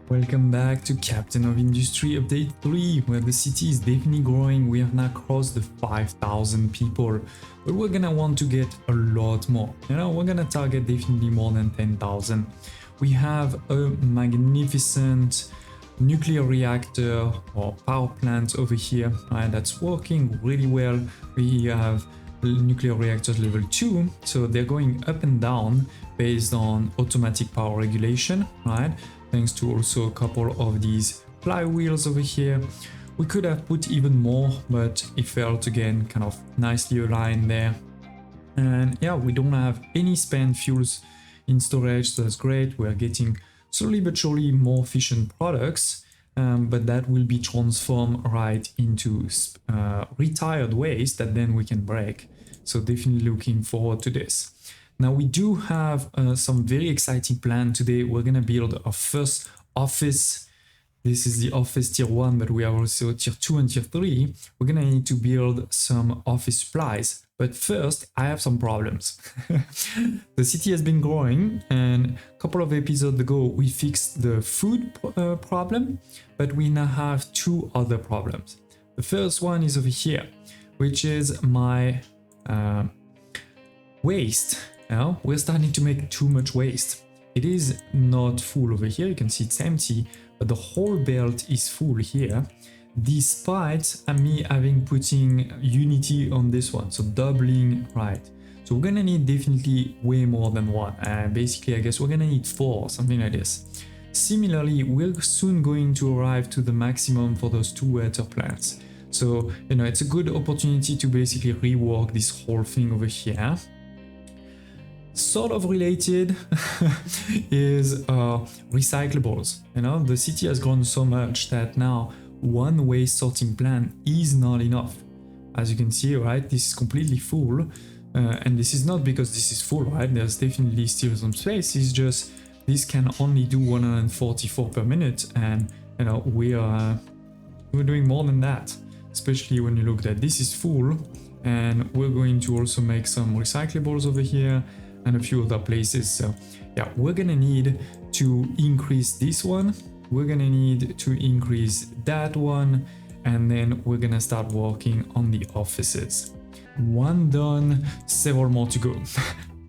Welcome back to Captain of Industry Update 3, where the city is definitely growing. We have now crossed the 5,000 people, but we're gonna want to get a lot more. We're gonna target definitely more than 10,000. We have a magnificent nuclear reactor or power plant over here, right? That's working really well. We have nuclear reactors level 2, so they're going up and down based on automatic power regulation, right? Thanks to also a couple of these flywheels over here. We could have put even more, but it felt again kind of nicely aligned there. And yeah, we don't have any spent fuels in storage, so that's great. We're getting slowly but surely more efficient products, but that will be transformed right into retired waste that then we can break. So definitely looking forward to this. Now we do have some very exciting plan today. We're gonna build our first office. This is the office tier 1, but we have also tier 2 and tier 3. We're gonna need to build some office supplies. But first, I have some problems. The city has been growing, and a couple of episodes ago, we fixed the food problem, but we now have two other problems. The first one is over here, which is my waste. Now we're starting to make too much waste. It is not full over here, you can see it's empty, but the whole belt is full here, despite me putting unity on this one, so doubling, right? So we're gonna need definitely way more than one, and basically I guess we're gonna need 4, something like this. Similarly, we're soon going to arrive to the maximum for those 2 water plants. So, it's a good opportunity to basically rework this whole thing over here. Sort of related is recyclables. The city has grown so much that now one waste sorting plant is not enough. As you can see, right, this is completely full, and this is not because this is full, right? There's definitely still some space. It's just this can only do 144 per minute, and we're doing more than that. Especially when you look at this is full, and we're going to also make some recyclables over here and a few other places. So yeah, we're gonna need to increase this one, we're gonna need to increase that one, and then we're gonna start working on the offices. One done, several more to go.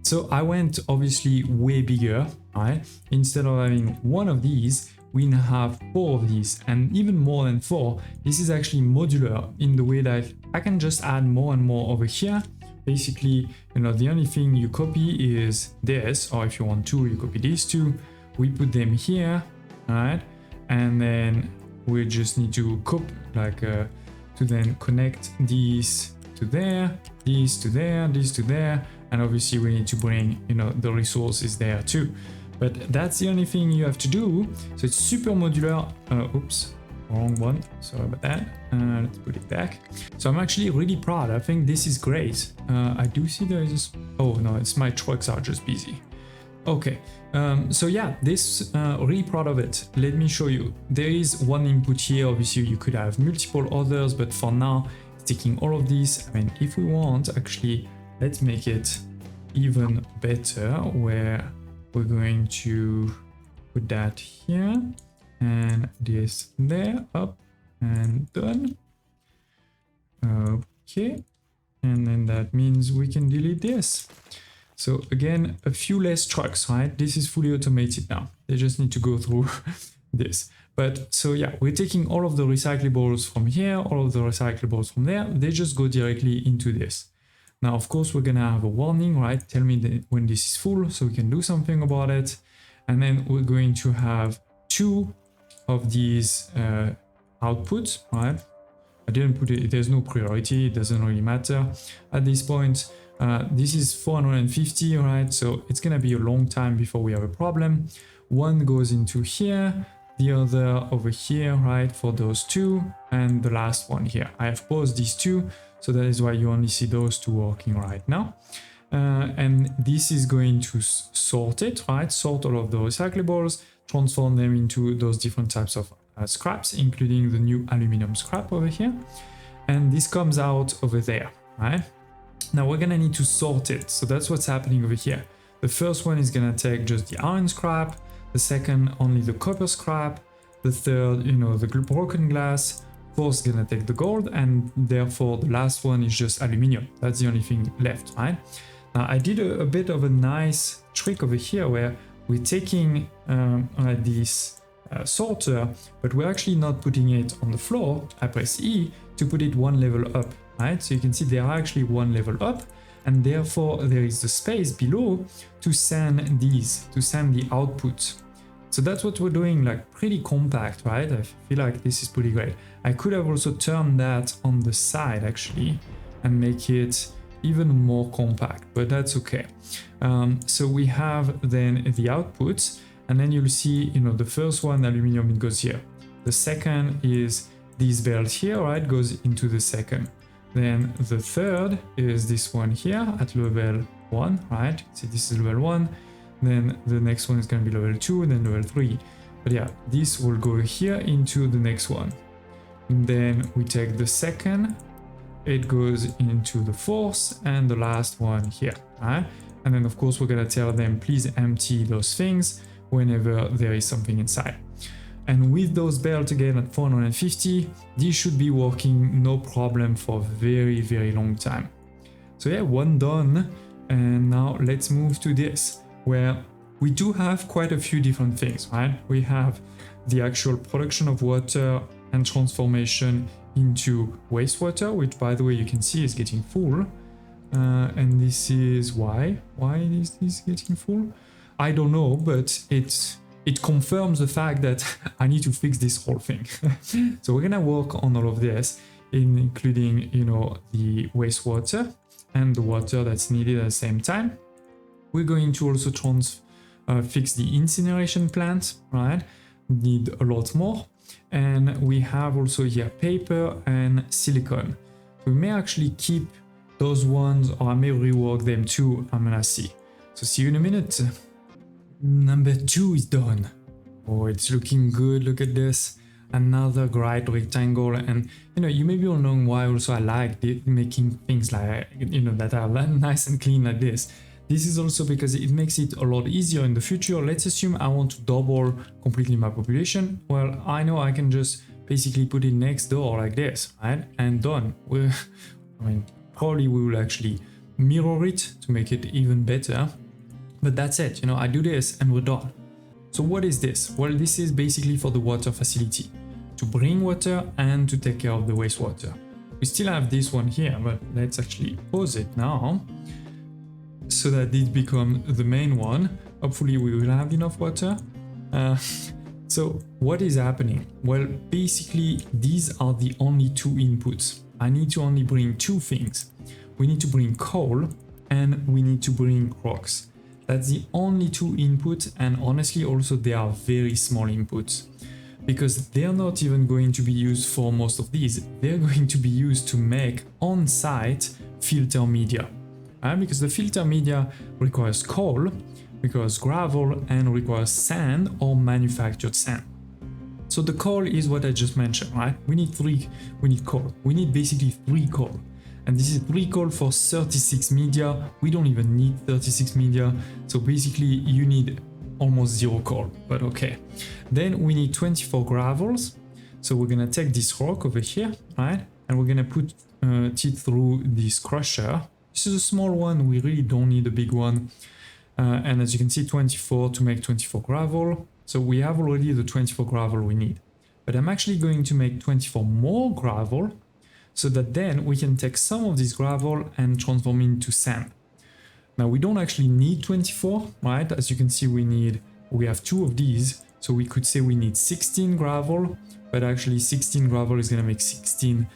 So I went obviously way bigger, right? Instead of having one of these, we now have 4 of these, and even more than 4. This is actually modular in the way that I can just add more and more over here. Basically, the only thing you copy is this, or if you want to, you copy these two. We put them here, alright, and then we just need to to then connect these to there, these to there, these to there, and obviously we need to bring the resources there too. But that's the only thing you have to do. So it's super modular. Oops, wrong one. Sorry about that. Let's put it back. So I'm actually really proud. I think this is great. I do see there is oh no, it's my trucks are just busy. Okay. So yeah, this really proud of it. Let me show you. There is one input here. Obviously you could have multiple others, but for now it's taking all of these. I mean, if we want, actually, let's make it even better, where we're going to put that here and this there, up and done. Okay, and then that means we can delete this. So again, a few less trucks, right? This is fully automated now. They just need to go through this. But so yeah, we're taking all of the recyclables from here, all of the recyclables from there. They just go directly into this. Now, of course, we're gonna have a warning, right? Tell me when this is full so we can do something about it. And then we're going to have 2 of these outputs, right? I didn't put it, there's no priority, it doesn't really matter at this point. This is 450, right? So it's gonna be a long time before we have a problem. One goes into here, the other over here, right? For those 2, and the last one here. I have paused these 2. So that is why you only see those 2 working right now. And this is going to sort it, right? Sort all of the recyclables, transform them into those different types of scraps, including the new aluminum scrap over here. And this comes out over there, right? Now we're gonna need to sort it. So that's what's happening over here. The first one is gonna take just the iron scrap. the second only the copper scrap, the third, you know, the broken glass, fourth is gonna take the gold, and therefore the last one is just aluminium. That's the only thing left, right? Now I did a bit of a nice trick over here where we're taking this sorter, but we're actually not putting it on the floor. I press E to put it one level up, right? So you can see they are actually one level up, and therefore there is the space below to send these, to send the output. So that's what we're doing, like pretty compact, right? I feel like this is pretty great. I could have also turned that on the side actually and make it even more compact, but that's okay. So we have then the outputs, and then you'll see, you know, the first one, aluminium, it goes here. The second is this belt here, right, goes into the second. Then the third is this one here at level 1, right? So this is level 1. Then the next one is going to be level 2, then level 3. But yeah, this will go here into the next one. And then we take the second, it goes into the fourth, and the last one here, right? And then of course we're going to tell them, please empty those things whenever there is something inside. And with those belts again at 450, these should be working no problem for a very, very long time. So yeah, one done. And now let's move to this, where we do have quite a few different things, right? We have the actual production of water and transformation into wastewater, which by the way, you can see is getting full. And this is why is this getting full? I don't know, but it confirms the fact that I need to fix this whole thing. So we're gonna work on all of this, including, you know, the wastewater and the water that's needed at the same time. We're going to also fix the incineration plant, right? Need a lot more. And we have also here paper and silicone. We may actually keep those ones, or I may rework them too. I'm gonna see. So see you in a minute. Number 2 is done. Oh, it's looking good. Look at this. Another great rectangle. And you know, you may be wondering why also I like making things like, you know, that are nice and clean like this. This is also because it makes it a lot easier in the future. Let's assume I want to double completely my population. Well, I know I can just basically put it next door like this, right? And done. I mean, probably we will actually mirror it to make it even better. But that's it, you know, I do this and we're done. So what is this? Well, this is basically for the water facility, to bring water and to take care of the wastewater. We still have this one here, but let's actually pause it now so that it becomes the main one. Hopefully we will have enough water. So what is happening? Well, basically these are the only 2 inputs. I need to only bring 2 things. We need to bring coal and we need to bring rocks. That's the only 2 inputs, and honestly also they are very small inputs, because they're not even going to be used for most of these. They're going to be used to make on-site filter media, because the filter media requires coal, requires gravel, and requires sand or manufactured sand. So the coal is what I just mentioned, right? We need coal. We need basically 3 coal. And this is 3 coal for 36 media. We don't even need 36 media. So basically you need almost 0 coal, but okay. Then we need 24 gravels. So we're gonna take this rock over here, right? And we're gonna put it through this crusher. This is a small one, we really don't need a big one. And as you can see, 24 to make 24 gravel. So we have already the 24 gravel we need. But I'm actually going to make 24 more gravel, so that then we can take some of this gravel and transform it into sand. Now we don't actually need 24, right? As you can see, we have 2 of these, so we could say we need 16 gravel, but actually 16 gravel is gonna make 16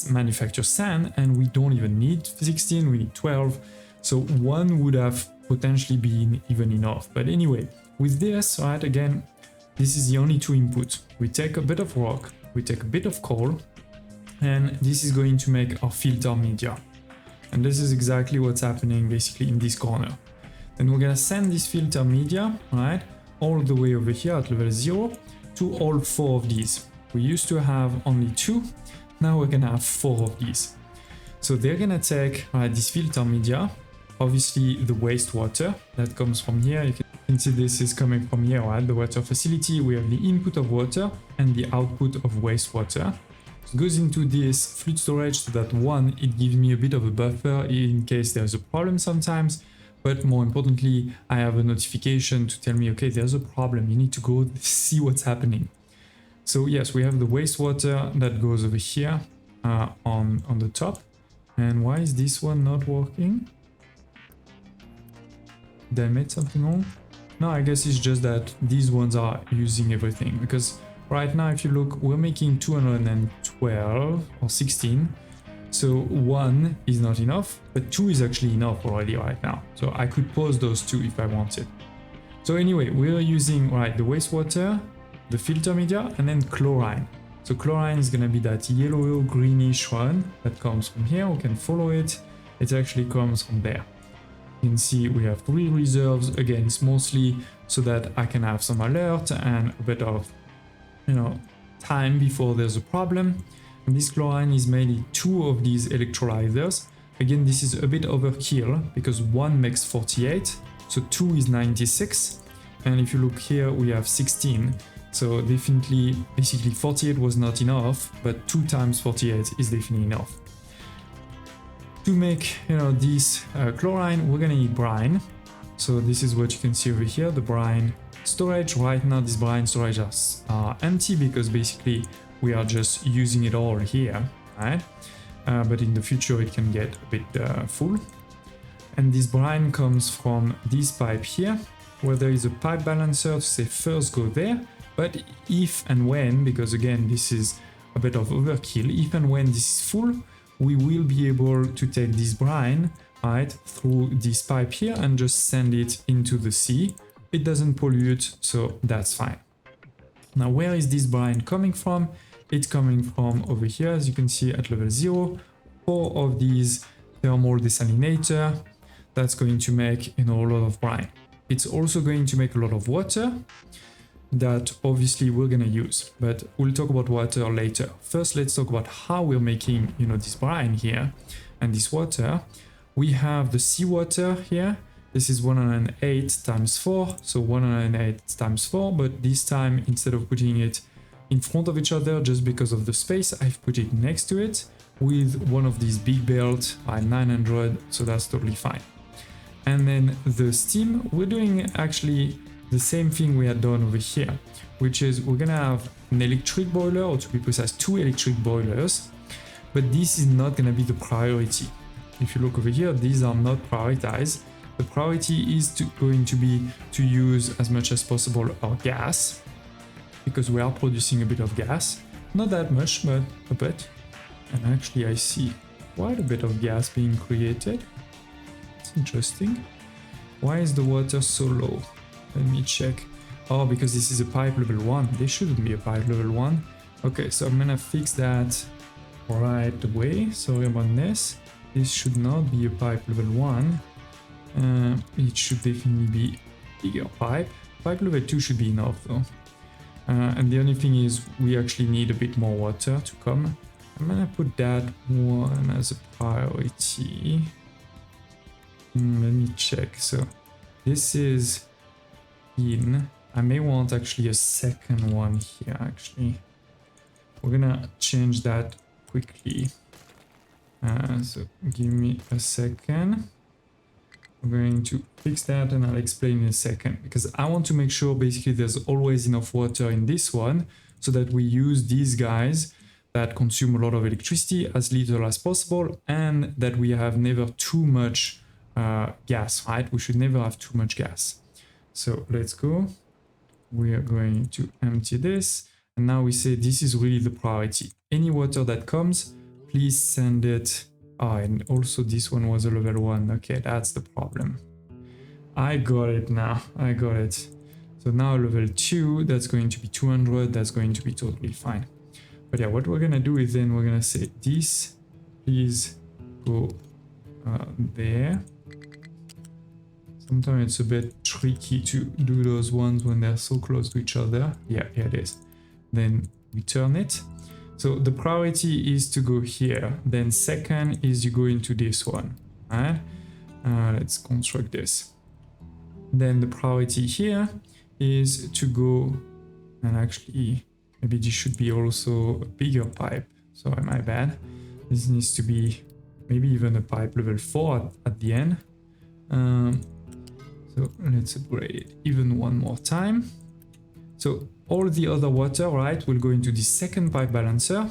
manufactured sand, and we don't even need 16, we need 12. So 1 would have potentially been even enough. But anyway, with this, right, again, this is the only 2 inputs. We take a bit of rock, we take a bit of coal, and this is going to make our filter media. And this is exactly what's happening basically in this corner. Then we're gonna send this filter media, right, all the way over here at level 0 to all 4 of these. We used to have only 2, now we're gonna have 4 of these. So they're gonna take this filter media, obviously the wastewater that comes from here. You can can see this is coming from here, right? The water facility, we have the input of water and the output of wastewater. It goes into this fluid storage so that one, it gives me a bit of a buffer in case there's a problem sometimes, but more importantly, I have a notification to tell me, okay, there's a problem, you need to go see what's happening. So yes, we have the wastewater that goes over here on the top. And why is this one not working? Did I made something wrong? No, I guess it's just that these ones are using everything, because right now, if you look, we're making 212 or 16. So 1 is not enough, but 2 is actually enough already right now. So I could pause those 2 if I wanted. So anyway, we're using, right, the wastewater, the filter media, and then chlorine. So chlorine is going to be that yellow greenish one that comes from here. We can follow it. It actually comes from there. You can see we have 3 reserves. Again, it's mostly so that I can have some alert and a bit of, time before there's a problem. And this chlorine is mainly 2 of these electrolyzers. Again, this is a bit overkill because 1 makes 48, so 2 is 96. And if you look here, we have 16. So definitely, basically 48 was not enough, but 2 times 48 is definitely enough. To make, this chlorine, we're gonna need brine. So this is what you can see over here, the brine storage. Right now, these brine storages are empty because basically we are just using it all here, right? But in the future, it can get a bit full. And this brine comes from this pipe here, where there is a pipe balancer to say first go there. But if and when, because again, this is a bit of overkill, if and when this is full, we will be able to take this brine, right, through this pipe here and just send it into the sea. It doesn't pollute, so that's fine. Now, where is this brine coming from? It's coming from over here, as you can see at level 0, 4 of these thermal desalinator. That's going to make, a lot of brine. It's also going to make a lot of water that obviously we're gonna use, but we'll talk about water later. First, let's talk about how we're making, this brine here and this water. We have the seawater here. This is 108 times 4, so 108 times 4, but this time, instead of putting it in front of each other, just because of the space, I've put it next to it with one of these big belts at 900, so that's totally fine. And then the steam, we're doing actually the same thing we had done over here, which is we're gonna have an electric boiler, or to be precise, 2 electric boilers, but this is not gonna be the priority. If you look over here, these are not prioritized. The priority is going to be to use as much as possible our gas, because we are producing a bit of gas. Not that much, but a bit. And actually I see quite a bit of gas being created. It's interesting. Why is the water so low? Let me check. Oh, because this is a pipe level 1. This shouldn't be a pipe level 1. Okay, so I'm gonna fix that right away. Sorry about this. This should not be a pipe level 1. It should definitely be bigger pipe. Pipe level 2 should be enough though. And the only thing is we actually need a bit more water to come. I'm gonna put that one as a priority. Let me check. So this is in. I may want actually a second one here actually. We're gonna change that quickly. So give me a second. We're going to fix that and I'll explain in a second, because I want to make sure basically there's always enough water in this one so that we use these guys that consume a lot of electricity as little as possible, and that we have never too much gas, right? We should never have too much gas. So let's go. We are going to empty this. And now we say this is really the priority. Any water that comes, please send it. Oh, and also this one was a level 1. Okay, that's the problem. I got it now. I got it. So now level 2, that's going to be 200. That's going to be totally fine. But yeah, what we're going to do is then we're going to say this, please go there. Sometimes it's a bit tricky to do those ones when they're so close to each other. Yeah, here it is. Then we turn it. So the priority is to go here. Then second is you go into this one. All right? Let's construct this. then the priority here is to go, and actually maybe this should be also a bigger pipe. Sorry, my bad. This needs to be maybe even a pipe level 4 at the end. So let's upgrade it even one more time. So all the other water, right, will go into the second pipe balancer,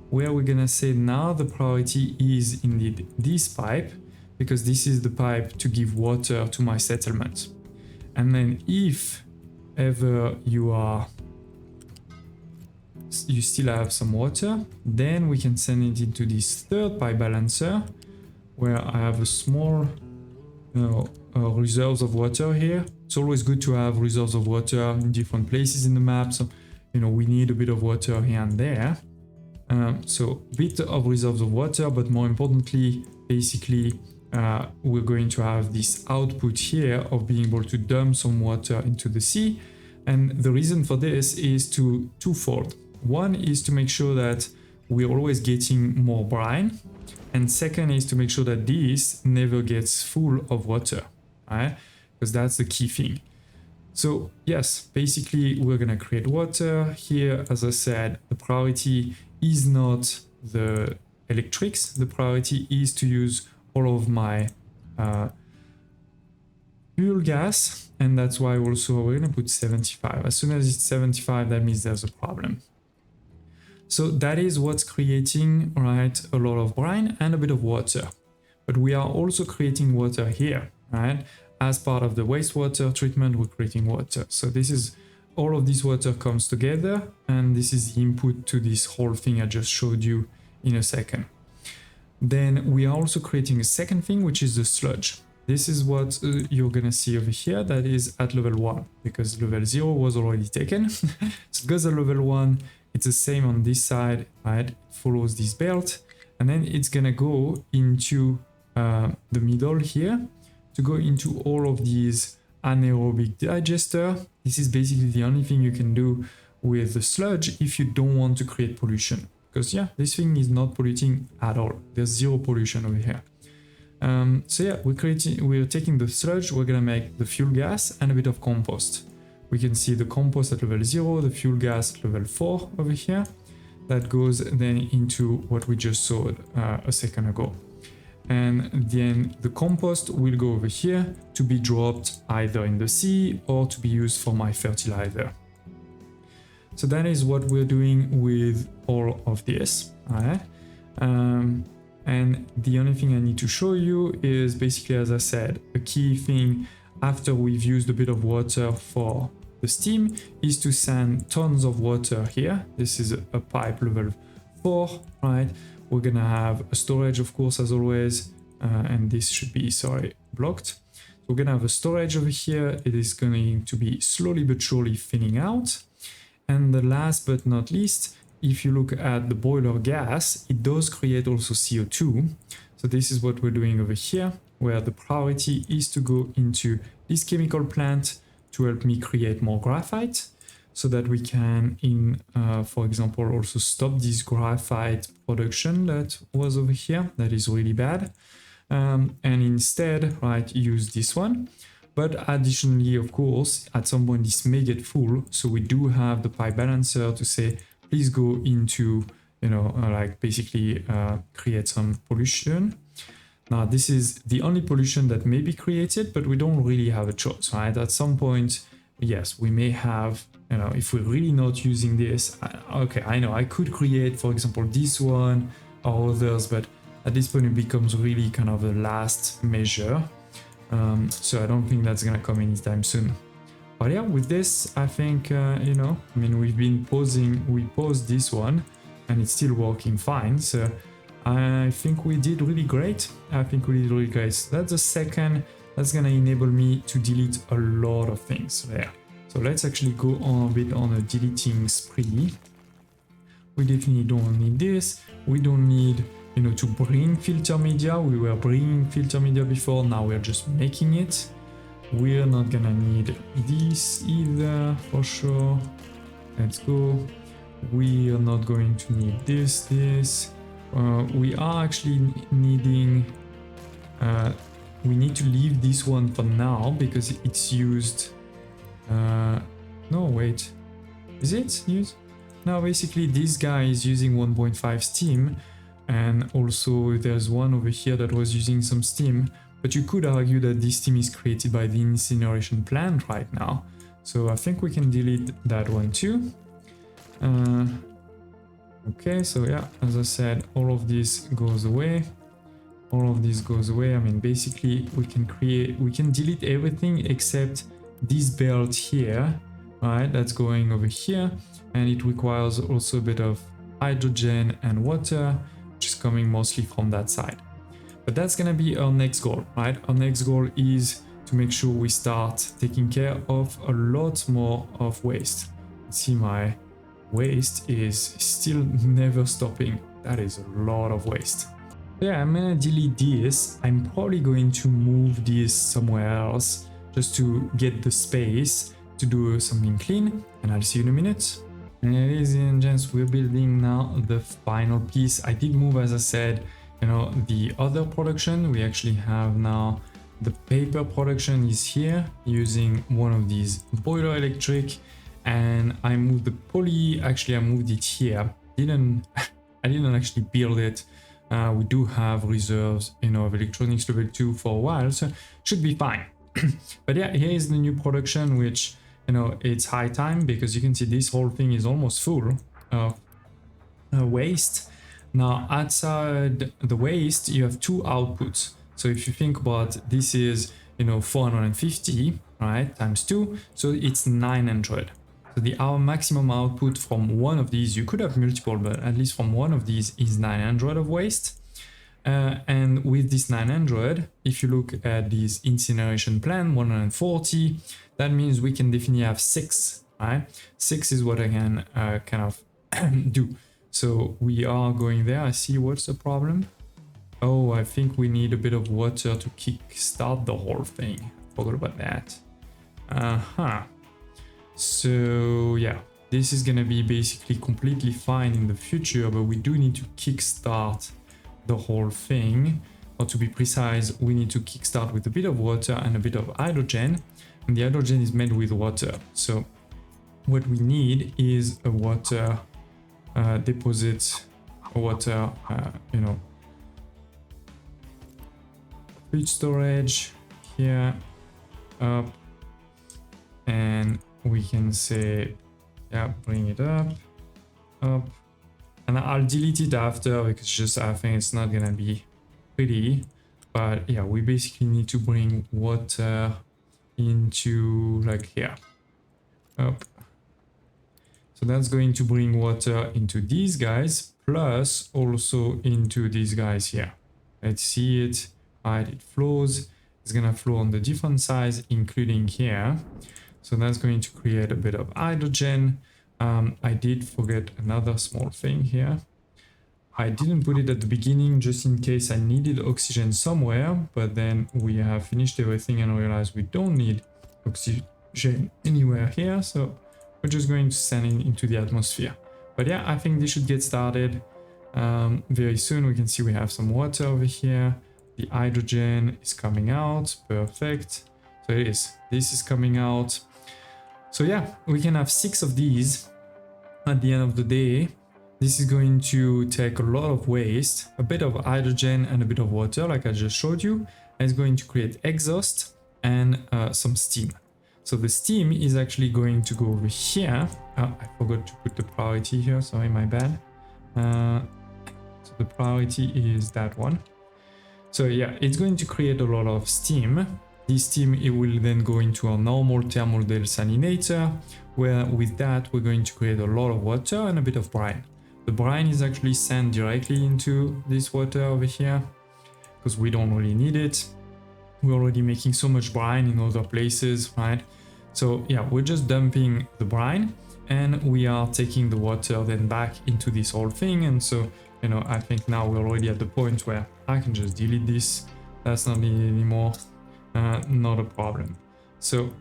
where we're gonna say now the priority is indeed this pipe, because this is the pipe to give water to my settlement. And then if ever you still have some water, then we can send it into this third pipe balancer, where I have a small reserves of water here. It's always good to have reserves of water in different places in the map, so we need a bit of water here and there. So a bit of reserves of water, but more importantly, basically we're going to have this output here of being able to dump some water into the sea. And the reason for this is twofold. One is to make sure that we're always getting more brine, and second is to make sure that this never gets full of water, right? Because that's the key thing. So yes, basically we're gonna create water here. As I said, the priority is not the electrics. The priority is to use all of my fuel gas, and that's why also we're gonna put 75. As soon as it's 75, that means there's a problem. So that is what's creating, right, a lot of brine and a bit of water. But we are also creating water here, right? As part of the wastewater treatment, we're creating water. So this is, all of this water comes together, and this is the input to this whole thing I just showed you in a second. Then we are also creating a second thing, which is the sludge. This is what you're gonna see over here, that is at level 1, because level 0 was already taken. So it goes at level 1, it's the same on this side, right? It follows this belt, and then it's gonna go into the middle here to go into all of these anaerobic digester. This is basically the only thing you can do with the sludge if you don't want to create pollution, because yeah, this thing is not polluting at all. There's zero pollution over here. So yeah, we're taking the sludge, we're gonna make the fuel gas and a bit of compost. We can see the compost at level 0, the fuel gas at level 4 over here. That goes then into what we just saw a second ago. And then the compost will go over here to be dropped either in the sea or to be used for my fertilizer. So that is what we're doing with all of this, all right? And the only thing I need to show you is basically, as I said, a key thing after we've used a bit of water for the steam is to send tons of water here. This is a pipe level 4, right? We're gonna have a storage, of course, as always, and this should be, sorry, blocked. So we're gonna have a storage over here. It is going to be slowly but surely thinning out. And the last but not least, if you look at the boiler gas, it does create also CO2. So this is what we're doing over here, where the priority is to go into this chemical plant to help me create more graphite, so that we can, for example, also stop this graphite production that was over here. That is really bad. And instead, right, use this one. But additionally, of course, at some point this may get full. So we do have the pipe balancer to say, please go into, like basically create some pollution. Now, this is the only pollution that may be created, but we don't really have a choice, right? At some point, yes, we may have, if we're really not using this, okay, I know I could create, for example, this one or others, but at this point it becomes really kind of a last measure. So I don't think that's gonna come anytime soon. But yeah, with this, I think, we've been we paused this one and it's still working fine. So I think we did really great. So that's the second. That's gonna enable me to delete a lot of things there. So let's actually go on a bit on a deleting spree. We definitely don't need this. We don't need, to bring filter media. We were bringing filter media before. Now we're just making it. We're not gonna need this either, for sure. Let's go. We are not going to need this. We are actually needing we need to leave this one for now because it's used. No, wait, is it used? No, basically this guy is using 1.5 steam, and also there's one over here that was using some steam, but you could argue that this steam is created by the incineration plant right now. So I think we can delete that one too. Okay, so yeah, as I said, all of this goes away. All of this goes away. I mean, basically we can delete everything except this belt here, right? That's going over here, and it requires also a bit of hydrogen and water, which is coming mostly from that side. But that's gonna be our next goal, right? Our next goal is to make sure we start taking care of a lot more of waste. See, my waste is still never stopping. That is a lot of waste. Yeah, I'm gonna delete this. I'm probably going to move this somewhere else just to get the space to do something clean, and I'll see you in a minute. And ladies and gents, we're building now the final piece. I did move, as I said, you know, the other production. We actually have now the paper production is here using one of these boiler electric, and I moved the poly. Actually, I moved it here. I didn't actually build it. We do have reserves, you know, of electronics level 2 for a while, so should be fine. But yeah, here is the new production, which, you know, it's high time because you can see this whole thing is almost full of waste. Now outside the waste you have two outputs. So if you think about, this is, you know, 450, right, times 2, so it's 900. So our maximum output from one of these, you could have multiple, but at least from one of these is 900 of waste. And with this 900, if you look at this incineration plan, 140, that means we can definitely have 6, right? 6 is what I can kind of do. So we are going there. I see, what's the problem? Oh, I think we need a bit of water to kickstart the whole thing. Forgot about that. So yeah, this is gonna be basically completely fine in the future, but we do need to kickstart the whole thing. Or to be precise, we need to kickstart with a bit of water and a bit of hydrogen, and the hydrogen is made with water. So what we need is a water deposit, a water, you know, food storage here, up, and we can say, yeah, bring it up, and I'll delete it after because just I think it's not gonna be pretty. But yeah, we basically need to bring water into like here, up. So that's going to bring water into these guys, plus also into these guys here. Let's see it, right? It flows. It's gonna flow on the different sides, including here. So that's going to create a bit of hydrogen. I did forget another small thing here. I didn't put it at the beginning just in case I needed oxygen somewhere, but then we have finished everything and realized we don't need oxygen anywhere here. So we're just going to send it into the atmosphere. But yeah, I think this should get started very soon. We can see we have some water over here. The hydrogen is coming out. Perfect. So it is. This is coming out. So yeah, we can have 6 of these at the end of the day. This is going to take a lot of waste, a bit of hydrogen and a bit of water like I just showed you. And it's going to create exhaust and some steam. So the steam is actually going to go over here. Oh, I forgot to put the priority here. Sorry, my bad. So the priority is that one. So yeah, it's going to create a lot of steam. This steam, it will then go into our normal thermal desalinator, where with that, we're going to create a lot of water and a bit of brine. The brine is actually sent directly into this water over here, because we don't really need it. We're already making so much brine in other places, right? So yeah, we're just dumping the brine and we are taking the water then back into this whole thing. And so, you know, I think now we're already at the point where I can just delete this. That's not needed anymore. Not a problem. So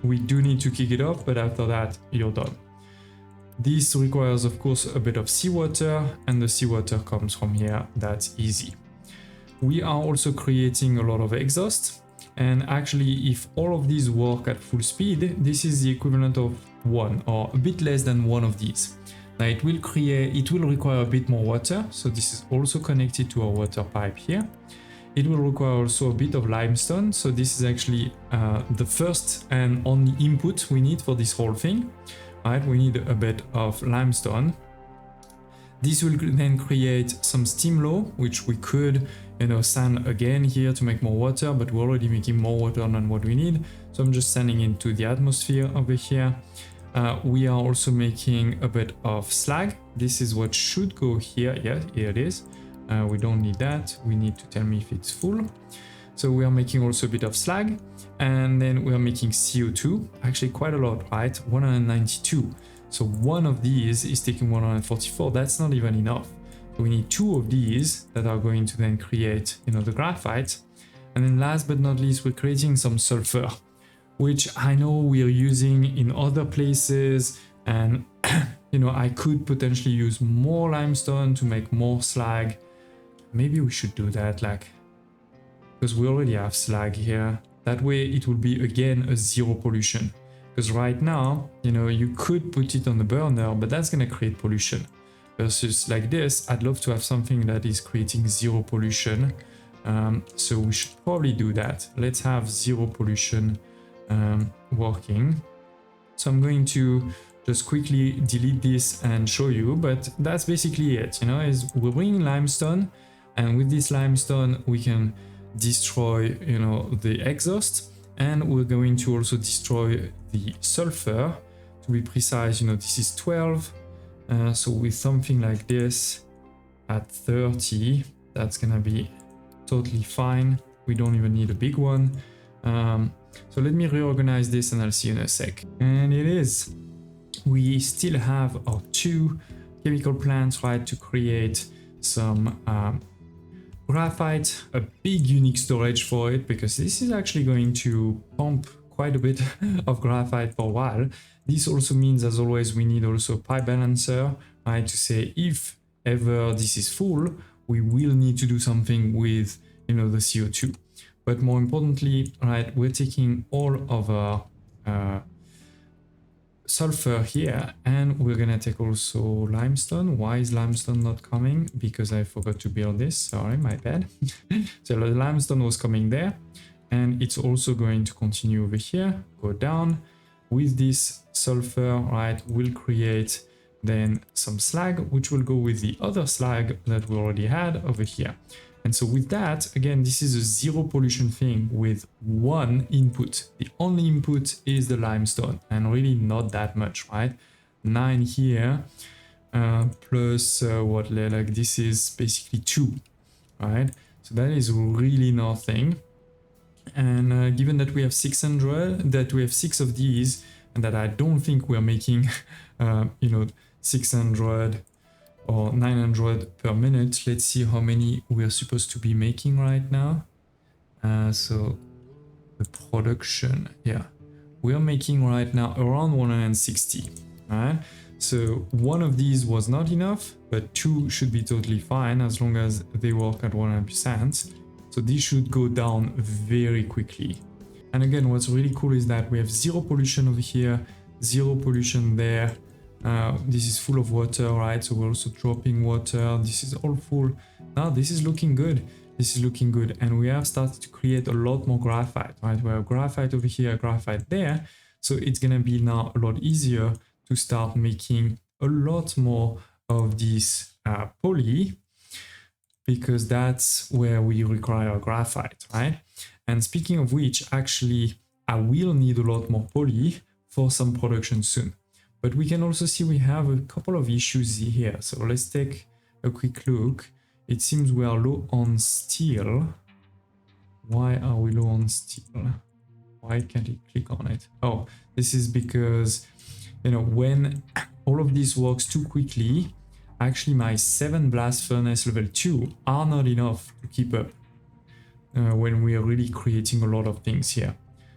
we do need to kick it off, but after that, you're done. This requires, of course, a bit of seawater, and the seawater comes from here. That's easy. we are also creating a lot of exhaust. And actually, if all of these work at full speed, this is the equivalent of one or a bit less than one of these. Now it will require a bit more water. So this is also connected to our water pipe here. It will require also a bit of limestone. So this is actually the first and only input we need for this whole thing. Right, we need a bit of limestone. This will then create some steam flow, which we could, sand again here to make more water, but we're already making more water than what we need. So I'm just sending into the atmosphere over here. We are also making a bit of slag. This is what should go here. Yeah, here it is. We don't need that. We need to tell me if it's full. So we are making also a bit of slag, and then we are making CO2, actually quite a lot, right? 192. So one of these is taking 144. That's not even enough. So we need two of these that are going to then create, the graphite. And then last but not least, we're creating some sulfur, which I know we are using in other places. And, I could potentially use more limestone to make more slag. Maybe we should do that, because we already have slag here. That way it will be again a zero pollution. Because right now, you could put it on the burner, but that's going to create pollution. Versus like this, I'd love to have something that is creating zero pollution. So we should probably do that. Let's have zero pollution working. So I'm going to just quickly delete this and show you, but that's basically it, is we're bringing limestone, and with this limestone, we can destroy, the exhaust. And we're going to also destroy the sulfur. To be precise, this is 12. So with something like this at 30, that's gonna be totally fine. We don't even need a big one. So let me reorganize this and I'll see you in a sec. And it is. We still have our two chemical plants, right, to create some graphite, a big unique storage for it, because this is actually going to pump quite a bit of graphite for a while. This also means, as always, we need also a pipe balancer, right, to say if ever this is full, we will need to do something with, the CO2. But more importantly, right, we're taking all of our sulfur here, and we're gonna take also limestone. Why is limestone not coming? Because I forgot to build this. Sorry, my bad. So the limestone was coming there, and it's also going to continue over here, go down. With this sulfur, right, we'll create then some slag, which will go with the other slag that we already had over here. And so with that, again, this is a zero pollution thing with one input. The only input is the limestone, and really not that much, right? 9 here, plus what, like this is basically 2, right? So that is really nothing. And given that we have 600, that we have 6 of these, and that I don't think we're making, 600 or 900 per minute. Let's see how many we're supposed to be making right now. So the production, yeah, we're making right now around 160, right? So one of these was not enough, but 2 should be totally fine as long as they work at 100%. So this should go down very quickly. And again, what's really cool is that we have zero pollution over here, zero pollution there. This is full of water, right? So we're also dropping water. This is all full. Now this is looking good. This is looking good. And we have started to create a lot more graphite, right? We have graphite over here, graphite there. So it's going to be now a lot easier to start making a lot more of this poly, because that's where we require graphite, right? And speaking of which, actually, I will need a lot more poly for some production soon. But we can also see we have a couple of issues here. So let's take a quick look. It seems we are low on steel. Why are we low on steel? Why can't it click on it? Oh, this is because, when all of this works too quickly, actually my 7 blast furnace level 2 are not enough to keep up when we are really creating a lot of things here.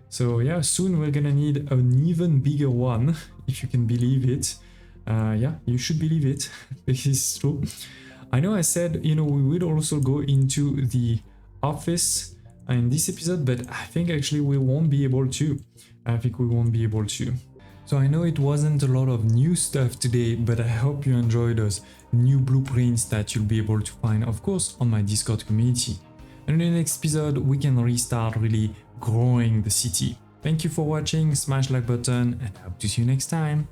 So yeah, soon we're gonna need an even bigger one, if you can believe it. Yeah, you should believe it. This is true. I know I said, we would also go into the office in this episode, but I think actually we won't be able to. So I know it wasn't a lot of new stuff today, but I hope you enjoy those new blueprints that you'll be able to find, of course, on my Discord community. And in the next episode, we can restart really growing the city. Thank you for watching, smash like button, and I hope to see you next time.